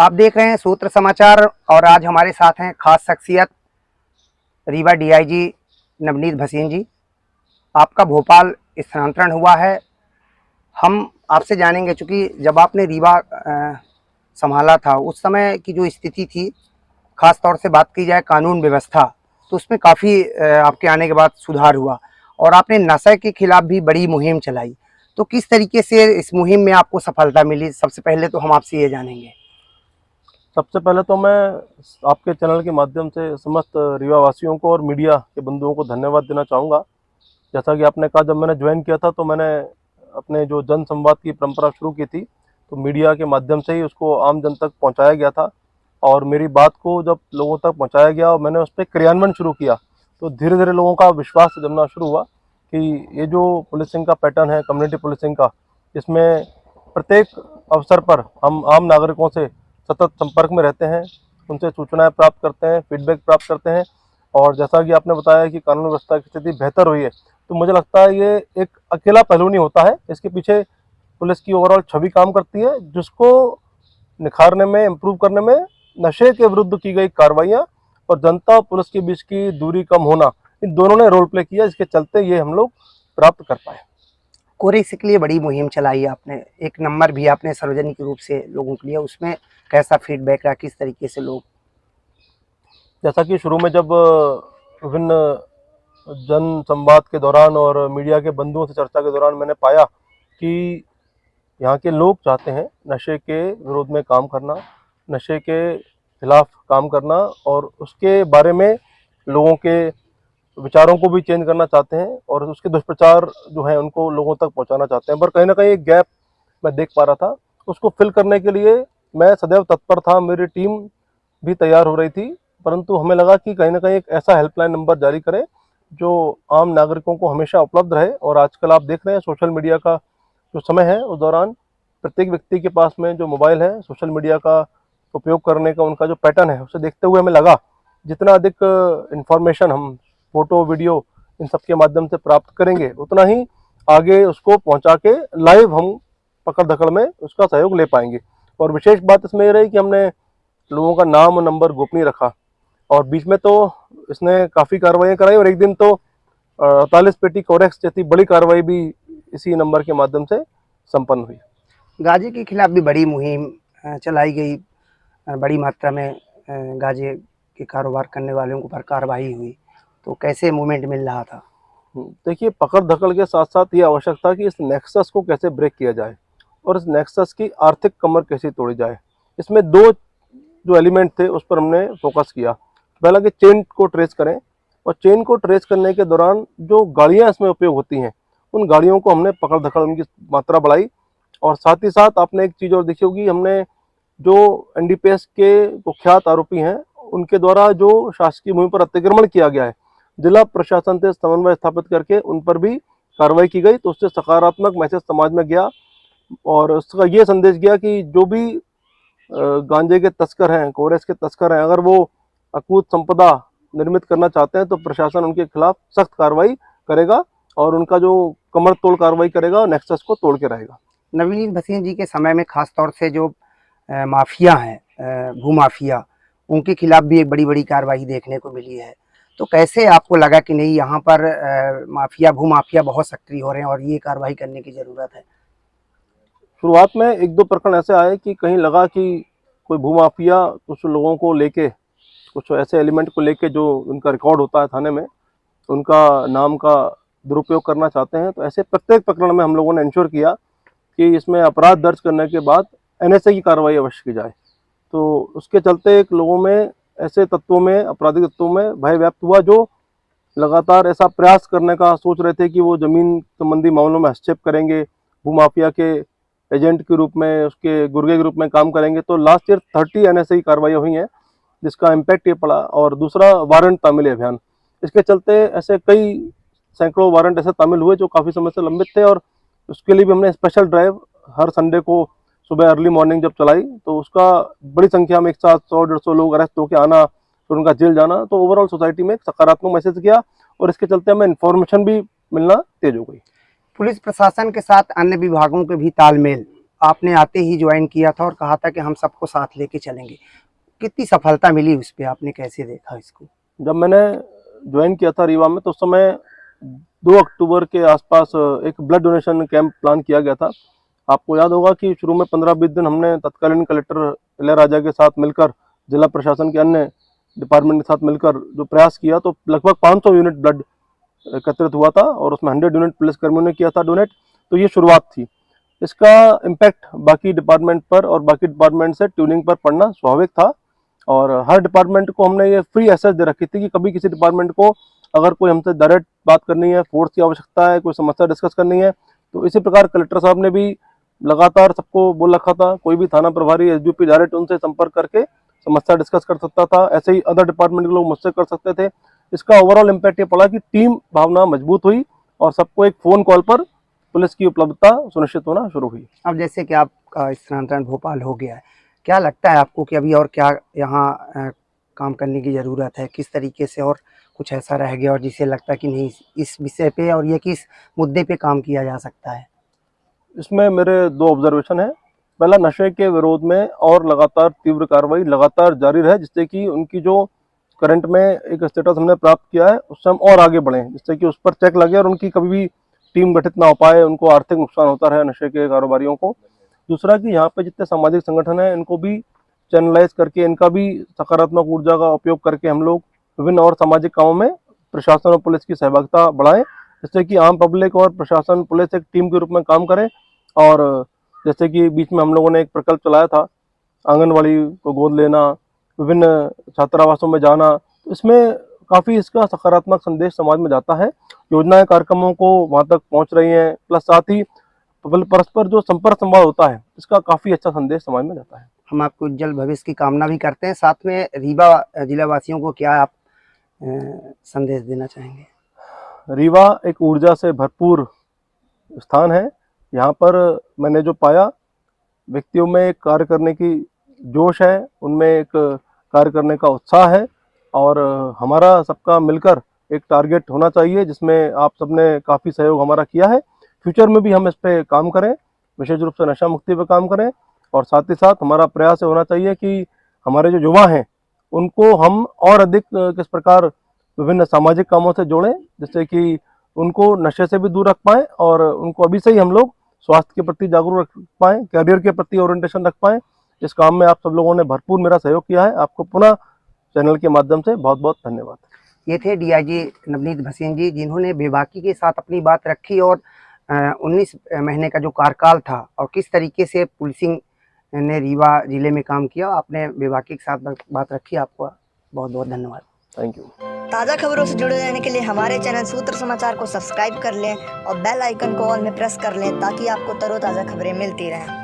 आप देख रहे हैं सूत्र समाचार और आज हमारे साथ हैं खास शख्सियत रीवा डीआईजी नवनीत भसीन जी। आपका भोपाल स्थानांतरण हुआ है। हम आपसे जानेंगे, चूँकि जब आपने रीवा संभाला था उस समय की जो स्थिति थी, ख़ास तौर से बात की जाए कानून व्यवस्था, तो उसमें काफ़ी आपके आने के बाद सुधार हुआ और आपने नशे के खिलाफ भी बड़ी मुहिम चलाई। तो किस तरीके से इस मुहिम में आपको सफलता मिली, सबसे पहले तो हम आपसे ये जानेंगे। सबसे पहले तो मैं आपके चैनल के माध्यम से समस्त रीवा वासियों को और मीडिया के बंधुओं को धन्यवाद देना चाहूँगा। जैसा कि आपने कहा, जब मैंने ज्वाइन किया था तो मैंने अपने जो जन संवाद की परंपरा शुरू की थी, तो मीडिया के माध्यम से ही उसको आम जन तक पहुँचाया गया था। और मेरी बात को जब लोगों तक पहुँचाया गया और मैंने उस पर क्रियान्वयन शुरू किया, तो धीरे धीरे लोगों का विश्वास जमना शुरू हुआ कि ये जो पुलिसिंग का पैटर्न है, कम्युनिटी पुलिसिंग का, इसमें प्रत्येक अवसर पर हम आम नागरिकों से सतत संपर्क में रहते हैं, उनसे सूचनाएं प्राप्त करते हैं, फीडबैक प्राप्त करते हैं। और जैसा कि आपने बताया कि कानून व्यवस्था की स्थिति बेहतर हुई है, तो मुझे लगता है ये एक अकेला पहलू नहीं होता है, इसके पीछे पुलिस की ओवरऑल छवि काम करती है, जिसको निखारने में, इम्प्रूव करने में नशे के विरुद्ध की गई कार्रवाइयाँ और जनता और पुलिस के बीच की दूरी कम होना, इन दोनों ने रोल प्ले किया, जिसके चलते ये हम लोग प्राप्त कर पाए। कोरेक्स के लिए बड़ी मुहिम चलाई आपने, एक नंबर भी आपने सार्वजनिक रूप से लोगों के लिए, उसमें कैसा फीडबैक रहा, किस तरीके से लोग? जैसा कि शुरू में जब विभिन्न जन संवाद के दौरान और मीडिया के बंधुओं से चर्चा के दौरान मैंने पाया कि यहाँ के लोग चाहते हैं नशे के विरोध में काम करना, नशे के खिलाफ काम करना और उसके बारे में लोगों के विचारों को भी चेंज करना चाहते हैं और उसके दुष्प्रचार जो है उनको लोगों तक पहुँचाना चाहते हैं। पर कहीं ना कहीं एक गैप मैं देख पा रहा था, उसको फिल करने के लिए मैं सदैव तत्पर था, मेरी टीम भी तैयार हो रही थी, परंतु हमें लगा कि कहीं ना कहीं एक ऐसा हेल्पलाइन नंबर जारी करें जो आम नागरिकों को हमेशा उपलब्ध रहे। और आजकल आप देख रहे हैं सोशल मीडिया का जो समय है, उस दौरान प्रत्येक व्यक्ति के पास में जो मोबाइल है, सोशल मीडिया का उपयोग करने का उनका जो पैटर्न है, उसे देखते हुए हमें लगा जितना अधिक इन्फॉर्मेशन हम फोटो, वीडियो इन सब के माध्यम से प्राप्त करेंगे, उतना ही आगे उसको पहुंचा के लाइव हम पकड़ धकड़ में उसका सहयोग ले पाएंगे। और विशेष बात इसमें ये रही कि हमने लोगों का नाम और नंबर गोपनीय रखा और बीच में तो इसने काफ़ी कार्रवाइयाँ कराई और एक दिन तो 48 पेटी कोरेक्स जैसी बड़ी कार्रवाई भी इसी नंबर के माध्यम से संपन्न हुई। गांजे के खिलाफ भी बड़ी मुहिम चलाई गई, बड़ी मात्रा में गांजे के कारोबार करने वालों के ऊपर कार्रवाई हुई, तो कैसे मूवमेंट मिल रहा था? देखिए, पकड़ धकड़ के साथ साथ ये आवश्यक था कि इस नेक्सस को कैसे ब्रेक किया जाए और इस नेक्सस की आर्थिक कमर कैसे तोड़ी जाए। इसमें दो जो एलिमेंट थे उस पर हमने फोकस किया। पहला कि चेन को ट्रेस करें, और चेन को ट्रेस करने के दौरान जो गाड़ियाँ इसमें उपयोग होती हैं, उन गाड़ियों को हमने पकड़ धकड़ उनकी मात्रा बढ़ाई। और साथ ही साथ आपने एक चीज़ और देखी होगी, हमने जो एनडीपीएस के कुख्यात आरोपी हैं उनके द्वारा जो शासकीय भूमि पर अतिक्रमण किया गया है, जिला प्रशासन से समन्वय स्थापित करके उन पर भी कार्रवाई की गई। तो उससे सकारात्मक मैसेज समाज में गया और उसका ये संदेश गया कि जो भी गांजे के तस्कर हैं, कोरेस के तस्कर हैं, अगर वो अकूत संपदा निर्मित करना चाहते हैं तो प्रशासन उनके खिलाफ सख्त कार्रवाई करेगा और उनका जो कमर तोड़ कार्रवाई करेगा और नेक्सस को तोड़ के रहेगा। नवनीत भसीन जी के समय में खास तौर से जो माफिया हैं, भूमाफिया, उनके खिलाफ भी एक बड़ी बड़ी कार्रवाई देखने को मिली है। तो कैसे आपको लगा कि नहीं, यहाँ पर माफिया, भूमाफिया बहुत सक्रिय हो रहे हैं और ये कार्रवाई करने की ज़रूरत है? शुरुआत में एक दो प्रकरण ऐसे आए कि कहीं लगा कि कोई भूमाफिया कुछ लोगों को लेके, कुछ ऐसे एलिमेंट को लेके जो उनका रिकॉर्ड होता है थाने में, उनका नाम का दुरुपयोग करना चाहते हैं। तो ऐसे प्रत्येक प्रकरण में हम लोगों ने इंश्योर किया कि इसमें अपराध दर्ज करने के बाद एनएसए की कार्रवाई अवश्य की जाए। तो उसके चलते एक लोगों में, ऐसे तत्वों में, आपराधिक तत्वों में भय व्याप्त हुआ जो लगातार ऐसा प्रयास करने का सोच रहे थे कि वो ज़मीन संबंधी मामलों में हस्तक्षेप करेंगे, भूमाफिया के एजेंट के रूप में, उसके गुर्गे के रूप में काम करेंगे। तो लास्ट ईयर 30 एनएसए की कार्रवाई हुई हैं, जिसका इम्पैक्ट ये पड़ा। और दूसरा, वारंट तामीली अभियान, इसके चलते ऐसे कई सैकड़ों वारंट ऐसे तामील हुए जो काफ़ी समय से लंबित थे। और उसके लिए भी हमने स्पेशल ड्राइव हर संडे को सुबह अर्ली मॉर्निंग जब चलाई, तो उसका बड़ी संख्या में एक साथ 100-150 लोग अरेस्ट होकर आना, फिर उनका जेल जाना, तो ओवरऑल सोसाइटी में एक सकारात्मक मैसेज गया और इसके चलते हमें इन्फॉर्मेशन भी मिलना तेज हो गई। पुलिस प्रशासन के साथ अन्य विभागों के भी तालमेल आपने आते ही ज्वाइन किया था और कहा था कि हम सबको साथ लेके चलेंगे, कितनी सफलता मिली उस पे, आपने कैसे देखा इसको? जब मैंने ज्वाइन किया था रीवा में तो उस समय 2 अक्टूबर के आसपास एक ब्लड डोनेशन कैंप प्लान किया गया था। आपको याद होगा कि शुरू में 15-20 दिन हमने तत्कालीन कलेक्टर इलैयाराजा के साथ मिलकर, जिला प्रशासन के अन्य डिपार्टमेंट के साथ मिलकर जो प्रयास किया, तो लगभग 500 यूनिट ब्लड एकत्रित हुआ था और उसमें 100 यूनिट पुलिस कर्मियों ने किया था डोनेट। तो ये शुरुआत थी। इसका इम्पैक्ट बाकी डिपार्टमेंट पर और बाकी डिपार्टमेंट से ट्यूनिंग पर पड़ना स्वाभाविक था, और हर डिपार्टमेंट को हमने ये फ्री एक्सेस दे रखी थी कि कभी किसी डिपार्टमेंट को अगर कोई हमसे डायरेक्ट बात करनी है, फोर्स की आवश्यकता है, कोई समस्या डिस्कस करनी है, तो इसी प्रकार कलेक्टर साहब ने भी लगातार सबको बोल रखा था, कोई भी थाना प्रभारी, एसडीपी डायरेक्ट उनसे संपर्क करके समस्या डिस्कस कर सकता था। ऐसे ही अदर डिपार्टमेंट के लोग मुझसे कर सकते थे। इसका ओवरऑल इम्पैक्ट ये पड़ा कि टीम भावना मजबूत हुई और सबको एक फ़ोन कॉल पर पुलिस की उपलब्धता सुनिश्चित होना शुरू हुई। अब जैसे कि आपका स्थानांतरण भोपाल हो गया है, क्या लगता है आपको कि अभी और क्या यहाँ काम करने की ज़रूरत है? किस तरीके से और कुछ ऐसा रह गया और जिसे लगता है कि नहीं, इस विषय पे और ये किस मुद्दे पे काम किया जा सकता है? इसमें मेरे 2 ऑब्जर्वेशन हैं। पहला, नशे के विरोध में और लगातार तीव्र कार्रवाई लगातार जारी रहे, जिससे कि उनकी जो करंट में एक स्टेटस हमने प्राप्त किया है उससे हम और आगे बढ़ें, जिससे कि उस पर चेक लगे और उनकी कभी भी टीम गठित ना हो पाए, उनको आर्थिक नुकसान होता रहे नशे के कारोबारियों को। दूसरा कि यहाँ पे जितने सामाजिक संगठन हैं इनको भी चैनलाइज करके, इनका भी सकारात्मक ऊर्जा का उपयोग करके हम लोग विभिन्न और सामाजिक कामों में प्रशासन और पुलिस की सहभागिता बढ़ाएं, जिससे कि आम पब्लिक और प्रशासन पुलिस एक टीम के रूप में काम करें। और जैसे कि बीच में हम लोगों ने एक प्रकल्प चलाया था, आंगनवाड़ी को गोद लेना, विभिन्न छात्रावासों में जाना, तो इसमें काफ़ी इसका सकारात्मक संदेश समाज में जाता है। योजनाएं कार्यक्रमों को वहाँ तक पहुँच रही हैं, प्लस साथ ही परस्पर जो संपर्क संवाद होता है, इसका काफ़ी अच्छा संदेश समाज में जाता है। हम आपको उज्जवल भविष्य की कामना भी करते हैं। साथ में रीवा जिला वासियों को क्या आप संदेश देना चाहेंगे? रीवा एक ऊर्जा से भरपूर स्थान है। यहाँ पर मैंने जो पाया, व्यक्तियों में एक कार्य करने की जोश है, उनमें एक कार्य करने का उत्साह है, और हमारा सबका मिलकर एक टारगेट होना चाहिए जिसमें आप सबने काफ़ी सहयोग हमारा किया है। फ्यूचर में भी हम इस पे काम करें, विशेष रूप से नशा मुक्ति पे काम करें, और साथ ही साथ हमारा प्रयास होना चाहिए कि हमारे जो युवा हैं उनको हम और अधिक किस प्रकार विभिन्न सामाजिक कामों से जोड़ें, जिससे कि उनको नशे से भी दूर रख पाएँ और उनको अभी से ही हम लोग स्वास्थ्य के प्रति जागरूक रख पाएँ, करियर के प्रति ओरिएंटेशन रख पाएँ। इस काम में आप सब लोगों ने भरपूर मेरा सहयोग किया है। आपको पुनः चैनल के माध्यम से बहुत-बहुत धन्यवाद। ये थे डीआईजी नवनीत भसीन जी, जिन्होंने बेबाकी के साथ अपनी बात रखी और 19 महीने का जो कार्यकाल था और किस तरीके से पुलिसिंग ने रीवा जिले में काम किया, आपने बेबाकी के साथ बात रखी। आपको बहुत-बहुत धन्यवाद। Thank you. ताज़ा खबरों से जुड़े रहने के लिए हमारे चैनल सूत्र समाचार को सब्सक्राइब कर लें और बेल आइकन को ऑल में प्रेस कर लें, ताकि आपको तरोताज़ा खबरें मिलती रहें।